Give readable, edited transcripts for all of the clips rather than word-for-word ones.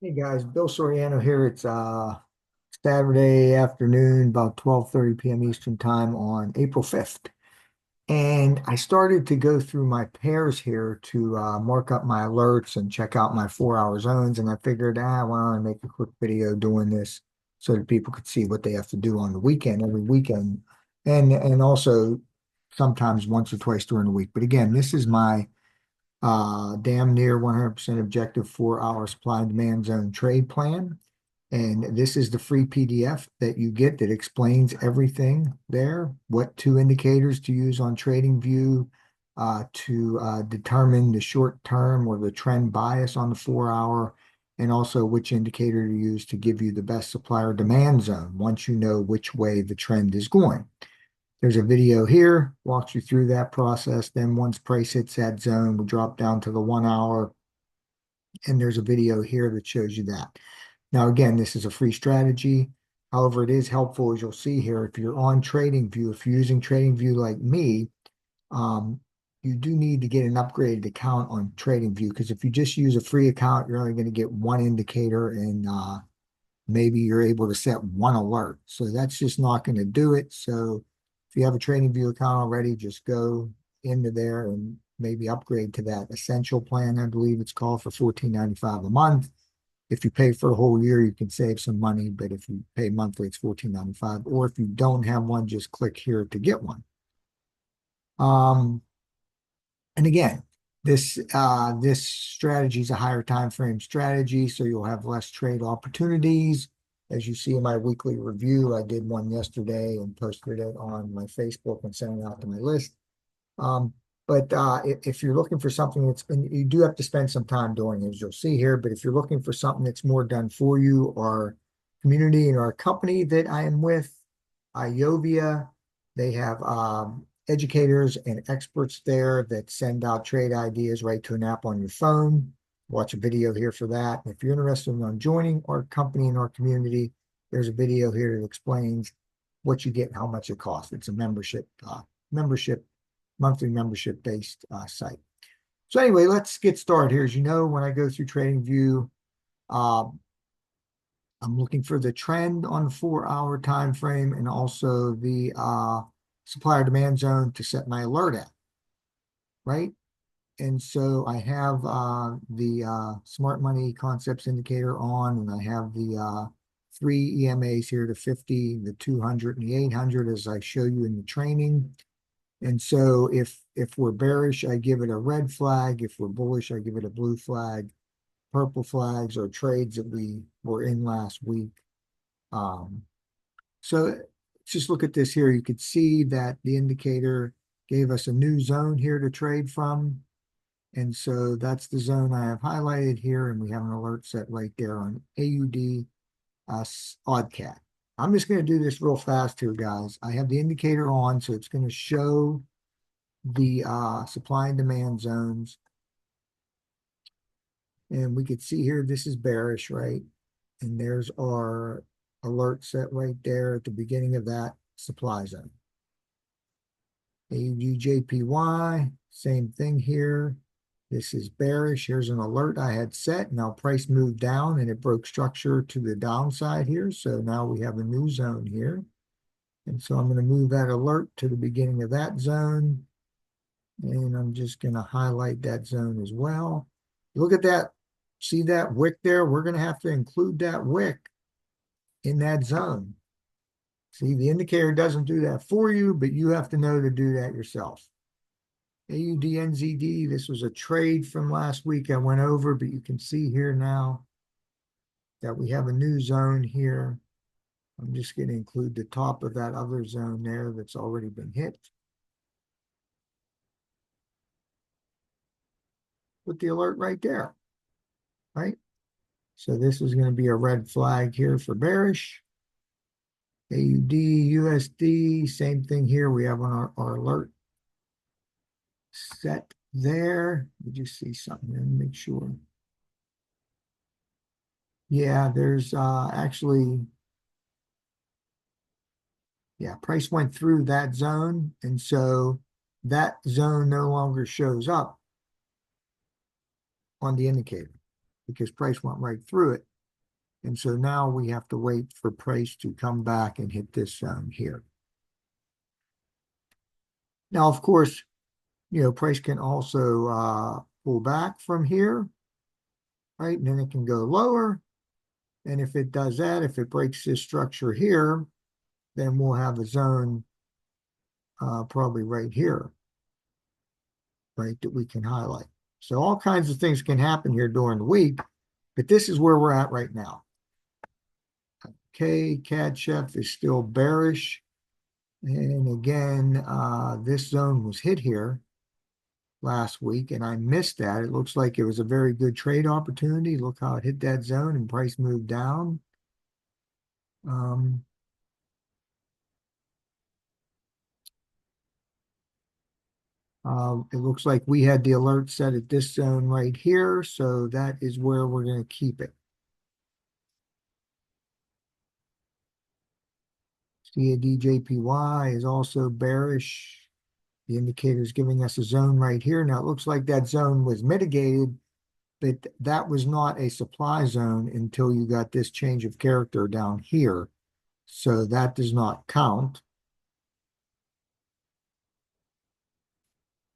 Hey guys, Bill Soriano here. It's Saturday afternoon, about 12:30 p.m. Eastern time on April 5th. And I started to go through my pairs here to mark up my alerts and check out my 4-hour zones. And I figured, why don't I make a quick video doing this so that people could see what they have to do on the weekend, every weekend, and also sometimes once or twice during the week. But again, this is my damn near 100% objective 4-hour supply and demand zone trade plan. And this is the free PDF that you get that explains everything there, what two indicators to use on TradingView to determine the short term or the trend bias on the 4-hour, and also which indicator to use to give you the best supply or demand zone once you know which way the trend is going. There's a video here, walks you through that process. Then once price hits that zone, we drop down to the 1-hour, and there's a video here that shows you that. Now, again, this is a free strategy. However, it is helpful, as you'll see here, if you're on TradingView, if you're using TradingView like me, you do need to get an upgraded account on TradingView, because if you just use a free account, you're only going to get one indicator, and maybe you're able to set one alert. So that's just not going to do it. So if you have a TradingView account already, just go into there and maybe upgrade to that essential plan, I believe it's called, for $14.95 a month. If you pay for a whole year, you can save some money, but if you pay monthly, it's $14.95. Or if you don't have one, just click here to get one. And again, this strategy is a higher time frame strategy, so you'll have less trade opportunities. As you see in my weekly review, I did one yesterday and posted it on my Facebook and sent it out to my list. But if you're looking for something you do have to spend some time doing it, as you'll see here. But if you're looking for something that's more done for you, our community and our company that I am with, Avia, they have educators and experts there that send out trade ideas right to an app on your phone. Watch a video here for that. And if you're interested in joining our company and our community, there's a video here that explains what you get and how much it costs. It's a monthly membership based site. So anyway, let's get started here. As you know, when I go through TradingView, I'm looking for the trend on the 4-hour time frame, and also the supplier demand zone to set my alert at, right? And so I have the smart money concepts indicator on, and I have the 3 EMAs here, the 50, the 200, and the 800, as I show you in the training. And so if we're bearish, I give it a red flag. If we're bullish, I give it a blue flag. Purple flags are trades that we were in last week. So just look at this here. You could see that the indicator gave us a new zone here to trade from. And so that's the zone I have highlighted here, and we have an alert set right there on AUDCAD. I'm just going to do this real fast here, guys. I have the indicator on, so it's going to show the supply and demand zones. And we could see here, this is bearish, right? And there's our alert set right there at the beginning of that supply zone. AUDJPY, same thing here. This is bearish. Here's an alert I had set. Now price moved down and it broke structure to the downside here. So now we have a new zone here. And so I'm going to move that alert to the beginning of that zone. And I'm just going to highlight that zone as well. Look at that. See that wick there? We're going to have to include that wick in that zone. See, the indicator doesn't do that for you, but you have to know to do that yourself. AUDNZD, this was a trade from last week I went over, but you can see here now that we have a new zone here. I'm just going to include the top of that other zone there that's already been hit. Put the alert right there, right? So this is going to be a red flag here for bearish. AUDUSD, same thing here. We have on our alert set there. Did you see something? Let me make sure. Yeah, there's actually, yeah, price went through that zone. And so that zone no longer shows up on the indicator because price went right through it. And so now we have to wait for price to come back and hit this zone here. Now, of course, price can also pull back from here, right? And then it can go lower. And if it does that, if it breaks this structure here, then we'll have a zone probably right here, right, that we can highlight. So all kinds of things can happen here during the week, but this is where we're at right now. Okay, CADCHF is still bearish. And again, this zone was hit here last week, and I missed that. It looks like it was a very good trade opportunity. Look how it hit that zone and price moved down. It looks like we had the alert set at this zone right here, so that is where we're going to keep it. CADJPY is also bearish. The indicator is giving us a zone right here. Now, it looks like that zone was mitigated, but that was not a supply zone until you got this change of character down here. So that does not count.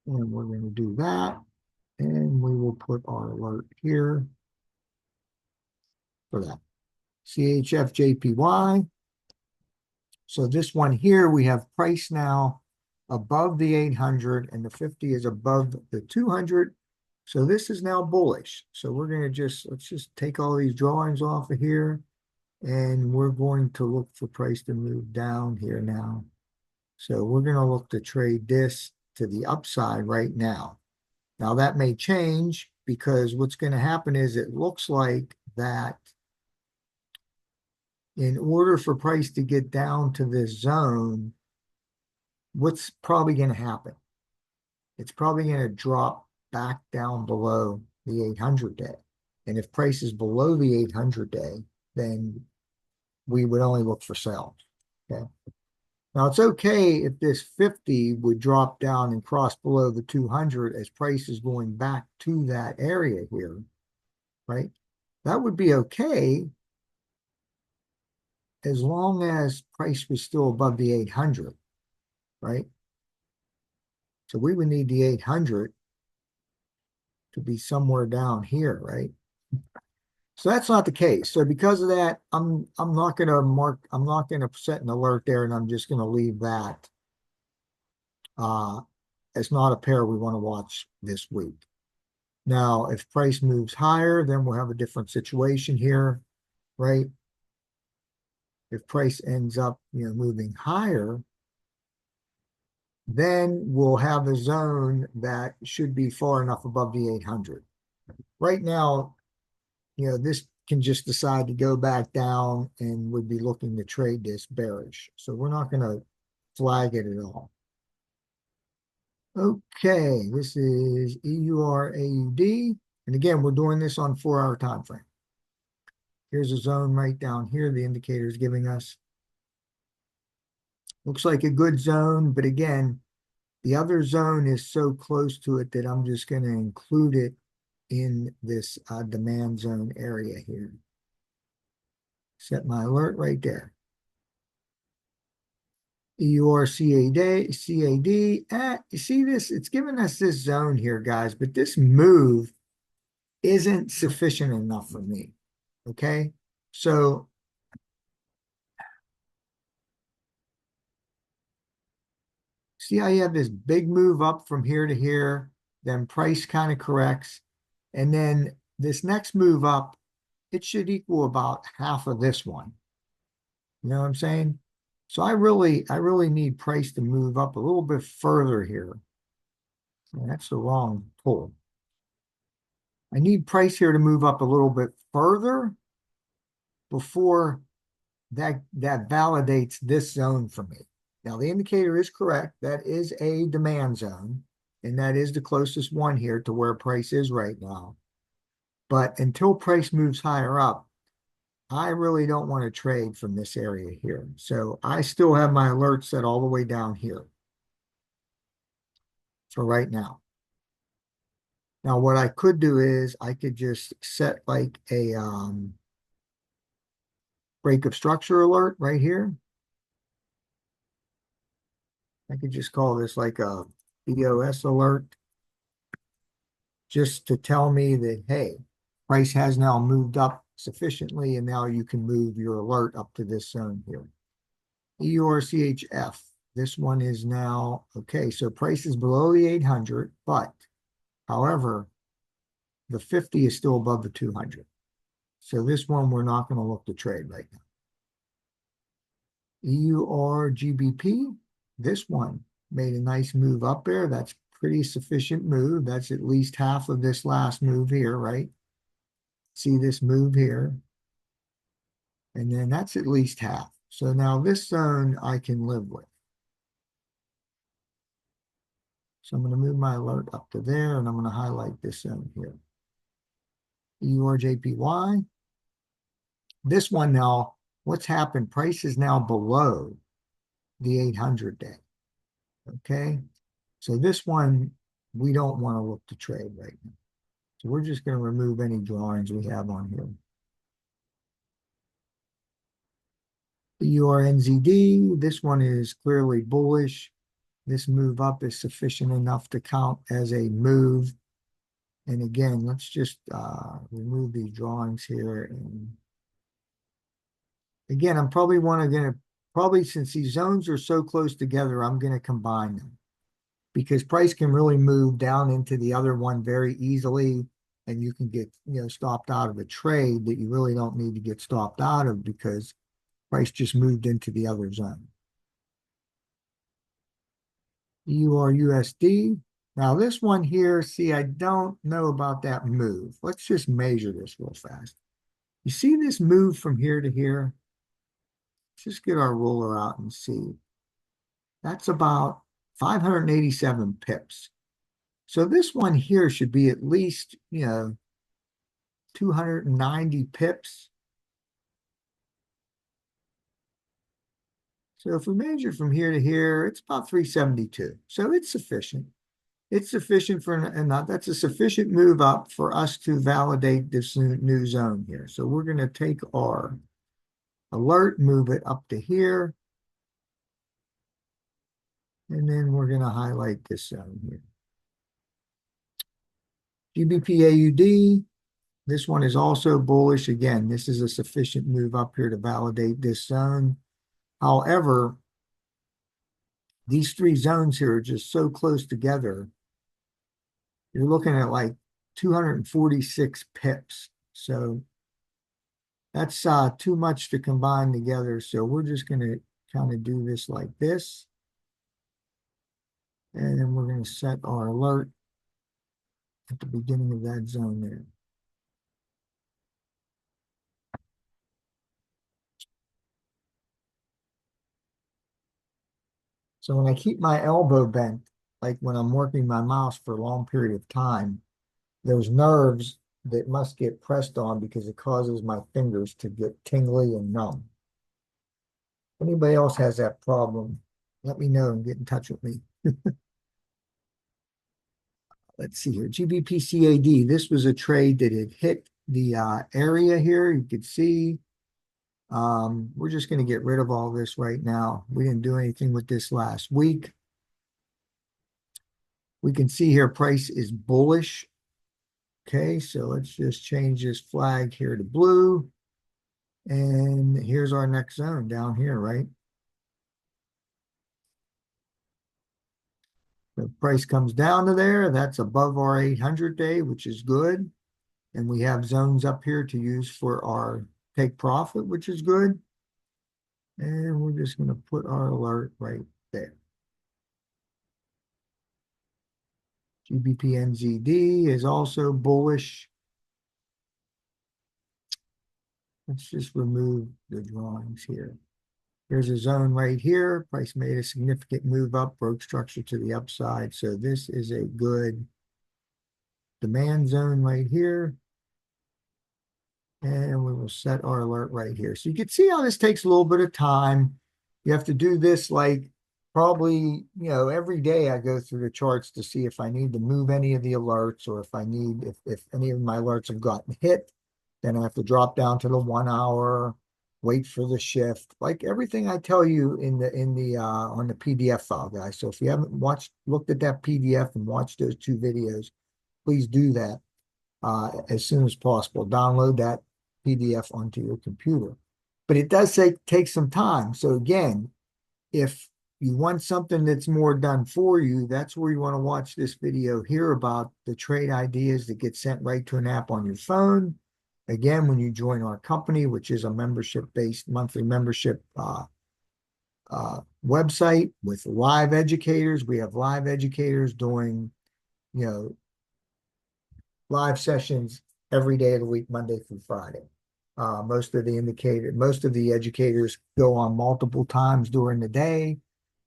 And we're going to do that. And we will put our alert here for that. CHFJPY. So this one here, we have price now above the 800 and the 50 is above the 200. So this is now bullish. So we're going to let's just take all these drawings off of here. And we're going to look for price to move down here now. So we're going to look to trade this to the upside right now. Now that may change because what's going to happen is it looks like that in order for price to get down to this zone, what's probably going to happen? It's probably going to drop back down below the 800 day. And if price is below the 800 day, then we would only look for sales. Okay. Now it's okay if this 50 would drop down and cross below the 200 as price is going back to that area here, right? That would be okay as long as price was still above the 800, right? So we would need the 800 to be somewhere down here, right? So that's not the case. So because of that, I'm not going to set an alert there, and I'm just going to leave that as not a pair we want to watch this week. Now, if price moves higher, then we'll have a different situation here, right? If price ends up, moving higher, then we'll have a zone that should be far enough above the 800. Right now, this can just decide to go back down and would be looking to trade this bearish. So we're not going to flag it at all. Okay, this is EURAUD. And again, we're doing this on 4-hour time frame. Here's a zone right down here the indicator is giving us. Looks like a good zone, but again, the other zone is so close to it that I'm just going to include it in this demand zone area here. Set my alert right there. EURCAD. You see this? It's giving us this zone here, guys, but this move isn't sufficient enough for me. Okay? So see how you have this big move up from here to here, then price kind of corrects, and then this next move up, it should equal about half of this one. You know what I'm saying? So I really need price to move up a little bit further here. And that's the wrong pull. I need price here to move up a little bit further before that validates this zone for me. Now the indicator is correct. That is a demand zone, and that is the closest one here to where price is right now. But until price moves higher up, I really don't want to trade from this area here. So I still have my alert set all the way down here for right now. Now what I could do is I could just set like a break of structure alert right here. I could just call this like a BOS alert, just to tell me that, hey, price has now moved up sufficiently, and now you can move your alert up to this zone here. EURCHF, this one is now, okay, so price is below the 800, but however, the 50 is still above the 200. So this one we're not going to look to trade right now. EURGBP, this one made a nice move up there. That's pretty sufficient move. That's at least half of this last move here, right? See this move here. And then that's at least half. So now this zone I can live with. So I'm going to move my alert up to there, and I'm going to highlight this zone here. EURJPY. This one now, what's happened? Price is now below the 800 day. Okay. So this one, we don't want to look to trade right now. So we're just going to remove any drawings we have on here. EURNZD, this one is clearly bullish. This move up is sufficient enough to count as a move. And again, let's just remove these drawings here. And again, I'm probably since these zones are so close together, I'm going to combine them, because price can really move down into the other one very easily, and you can get, stopped out of a trade that you really don't need to get stopped out of because price just moved into the other zone. EURUSD. Now this one here, see, I don't know about that move. Let's just measure this real fast. You see this move from here to here? Let's just get our ruler out and see. That's about 587 pips. So this one here should be at least, 290 pips. So if we measure from here to here, it's about 372. So it's sufficient. It's sufficient for, and that's a sufficient move up for us to validate this new zone here. So we're going to take our alert, move it up to here. And then we're going to highlight this zone here. GBPAUD, this one is also bullish. Again, this is a sufficient move up here to validate this zone. However, these three zones here are just so close together. You're looking at like 246 pips. So that's too much to combine together. So we're just going to kind of do this like this. And then we're going to set our alert at the beginning of that zone there. So when I keep my elbow bent, like when I'm working my mouse for a long period of time, there's nerves that must get pressed on because it causes my fingers to get tingly and numb. If anybody else has that problem, let me know and get in touch with me. Let's see here. GBPCAD. This was a trade that had hit the area here. You could see. We're just going to get rid of all this right now. We didn't do anything with this last week. We can see here price is bullish. Okay, so let's just change this flag here to blue. And here's our next zone down here, right? The price comes down to there. That's above our 800 day, which is good. And we have zones up here to use for our take profit, which is good. And we're just going to put our alert right there. GBPNZD is also bullish. Let's just remove the drawings here. There's a zone right here. Price made a significant move up, broke structure to the upside. So this is a good demand zone right here. And we will set our alert right here. So you can see how this takes a little bit of time. You have to do this like probably, every day I go through the charts to see if I need to move any of the alerts, or if I need, if any of my alerts have gotten hit, then I have to drop down to the 1 hour. wait for the shift, like everything I tell you in the on the PDF file, guys. So if you haven't looked at that PDF and watched those two videos, please do that as soon as possible. Download that PDF onto your computer. But it does take some time. So again, if you want something that's more done for you, that's where you want to watch this video here about the trade ideas that get sent right to an app on your phone. Again, when you join our company, which is a membership-based monthly membership website with live educators. We have live educators doing, live sessions every day of the week, Monday through Friday. Most of the educators go on multiple times during the day,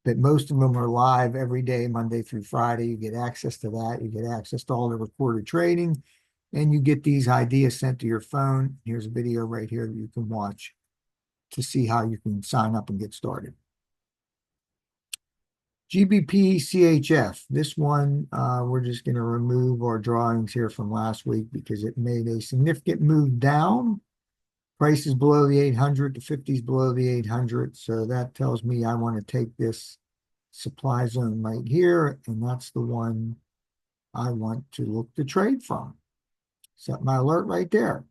but most of them are live every day, Monday through Friday. You get access to that. You get access to all the recorded trading, and you get these ideas sent to your phone. Here's a video right here that you can watch to see how you can sign up and get started. GBPCAD. This one, we're just going to remove our drawings here from last week because it made a significant move down. Price is below the 800, the 50 is below the 800. So that tells me I want to take this supply zone right here, and that's the one I want to look to trade from. Set my alert right there.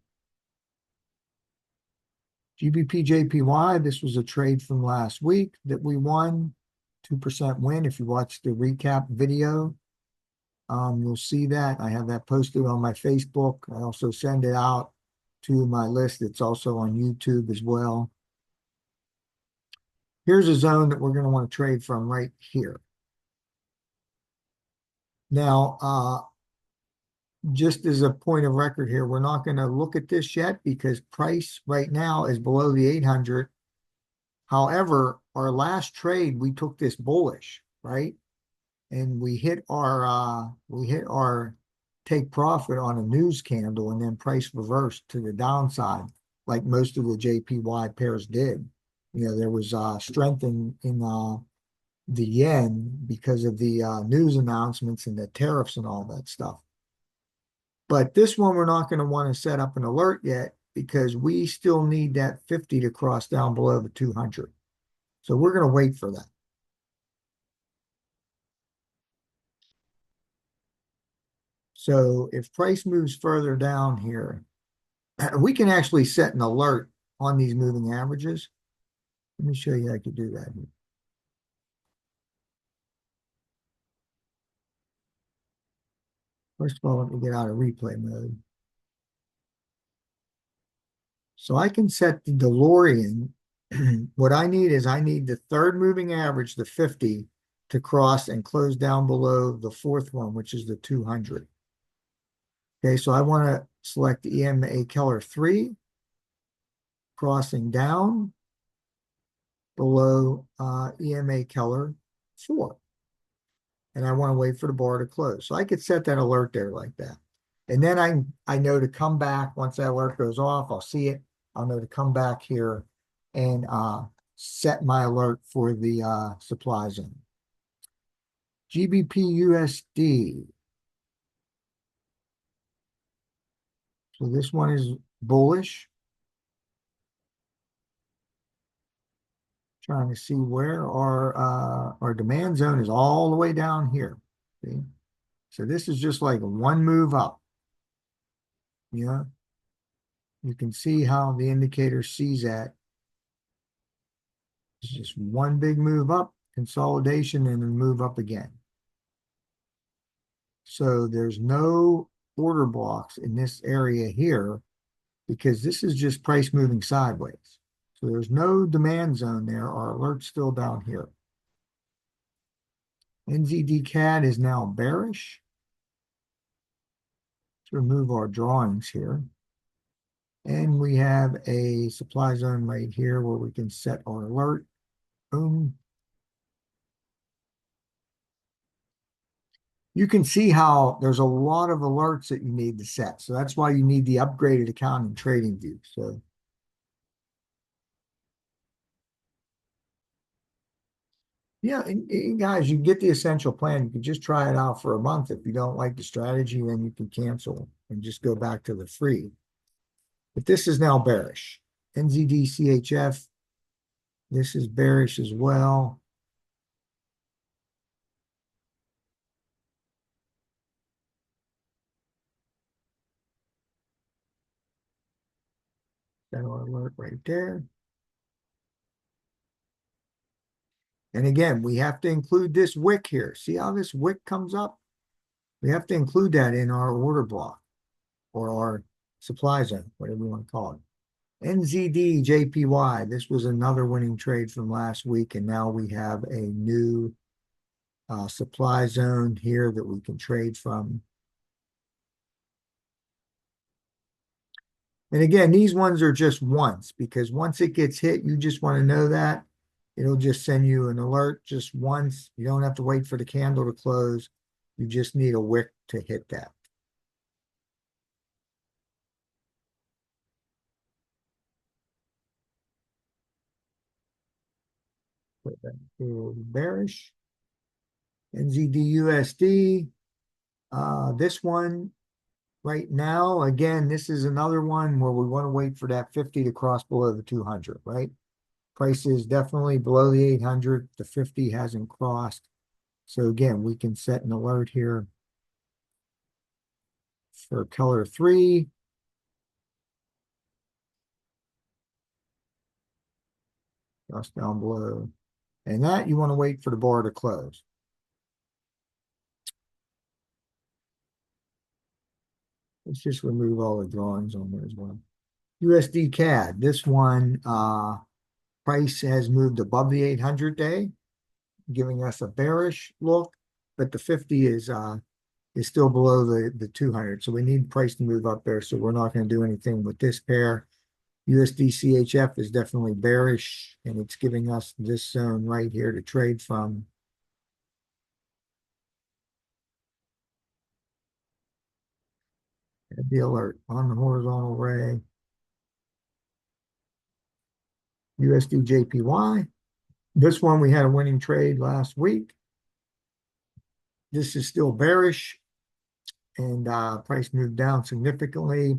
GBPJPY, this was a trade from last week that we won. 2% win. If you watch the recap video, you'll see that. I have that posted on my Facebook. I also send it out to my list. It's also on YouTube as well. Here's a zone that we're going to want to trade from right here. Now, just as a point of record here, we're not going to look at this yet because price right now is below the 800. However, our last trade, we took this bullish, right? And we hit our take profit on a news candle, and then price reversed to the downside, like most of the JPY pairs did. There was strength in the yen because of the news announcements and the tariffs and all that stuff. But this one, we're not going to want to set up an alert yet because we still need that 50 to cross down below the 200. So we're going to wait for that. So if price moves further down here, we can actually set an alert on these moving averages. Let me show you how I can do that here. First of all, let me get out of replay mode. So I can set the DeLorean. What I need is the third moving average, the 50, to cross and close down below the fourth one, which is the 200. Okay, so I want to select EMA Keller 3, crossing down below EMA Keller 4. And I want to wait for the bar to close. So I could set that alert there like that. And then I know to come back once that alert goes off. I'll see it. I'll know to come back here and set my alert for the supply zone. GBPUSD. So this one is bullish. Trying to see where our demand zone is all the way down here. See? So this is just like one move up. Yeah. You can see how the indicator sees that. It's just one big move up, consolidation, and then move up again. So there's no order blocks in this area here because this is just price moving sideways. So there's no demand zone there. Our alert's still down here. NZDCAD is now bearish. Let's remove our drawings here. And we have a supply zone right here where we can set our alert. Boom. You can see how there's a lot of alerts that you need to set. So that's why you need the upgraded account in TradingView. So yeah, and guys, you get the essential plan. You can just try it out for a month. If you don't like the strategy, then you can cancel and just go back to the free. But this is now bearish. NZDCHF, this is bearish as well. That alert right there. And again, we have to include this wick here. See how this wick comes up? We have to include that in our order block or our supply zone, whatever you want to call it. NZDJPY, this was another winning trade from last week, and now we have a new supply zone here that we can trade from. And again, these ones are just once, because once it gets hit, you just want to know that. It'll just send you an alert just once. You don't have to wait for the candle to close. You just need a wick to hit that. Put that to bearish. NZDUSD. This one right now, again, this is another one where we want to wait for that 50 to cross below the 200, right? Price is definitely below the 800. The 50 hasn't crossed. So again, we can set an alert here for color 3. Just down below. And that you want to wait for the bar to close. Let's just remove all the drawings on there as well. USDCAD, this one, price has moved above the 800 day, giving us a bearish look, but the 50 is still below the 200. So we need price to move up there. So we're not going to do anything with this pair. USDCHF is definitely bearish, and it's giving us this zone right here to trade from. The alert on the horizontal ray. USDJPY. This one we had a winning trade last week. This is still bearish, and price moved down significantly,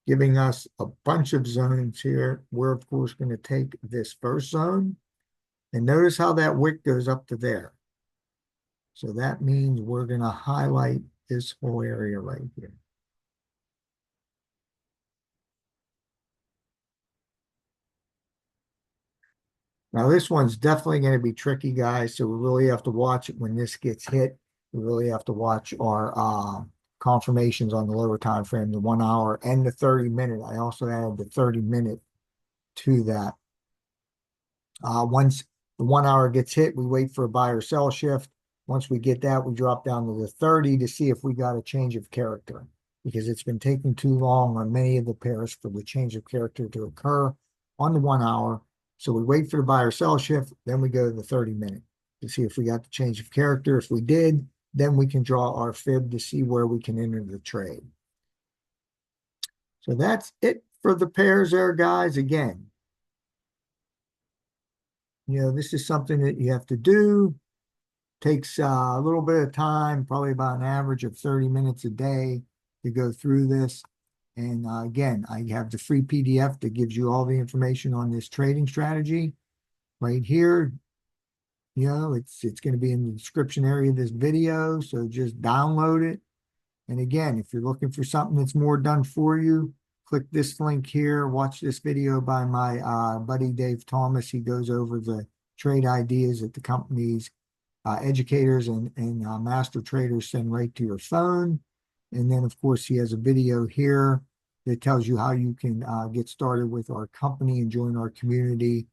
giving us a bunch of zones here. We're, of course, going to take this first zone. And notice how that wick goes up to there. So that means we're going to highlight this whole area right here. Now, this one's definitely going to be tricky, guys. So we really have to watch it when this gets hit. We really have to watch our confirmations on the lower time frame, the 1 hour and the 30-minute. I also added the 30-minute to that. Once the 1 hour gets hit, we wait for a buy or sell shift. Once we get that, we drop down to the 30 to see if we got a change of character, because it's been taking too long on many of the pairs for the change of character to occur on the 1 hour. So we wait for the buy or sell shift, then we go to the 30-minute to see if we got the change of character. If we did, then we can draw our fib to see where we can enter the trade. So that's it for the pairs there, guys. Again, this is something that you have to do. Takes a little bit of time, probably about an average of 30 minutes a day to go through this. And again, I have the free PDF that gives you all the information on this trading strategy right here. It's going to be in the description area of this video, so just download it. And again, if you're looking for something that's more done for you, click this link here. Watch this video by my buddy Dave Thomas. He goes over the trade ideas that the company's educators and master traders send right to your phone. And then, of course, he has a video here that tells you how you can get started with our company and join our community.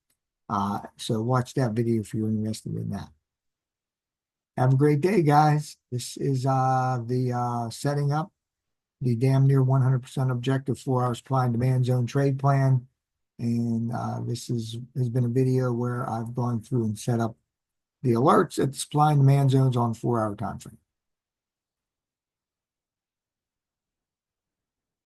So watch that video if you're interested in that. Have a great day, guys. This is the setting up the damn near 100% objective 4-hour supply and demand zone trade plan. And this has been a video where I've gone through and set up the alerts at the supply and demand zones on 4-hour time frame.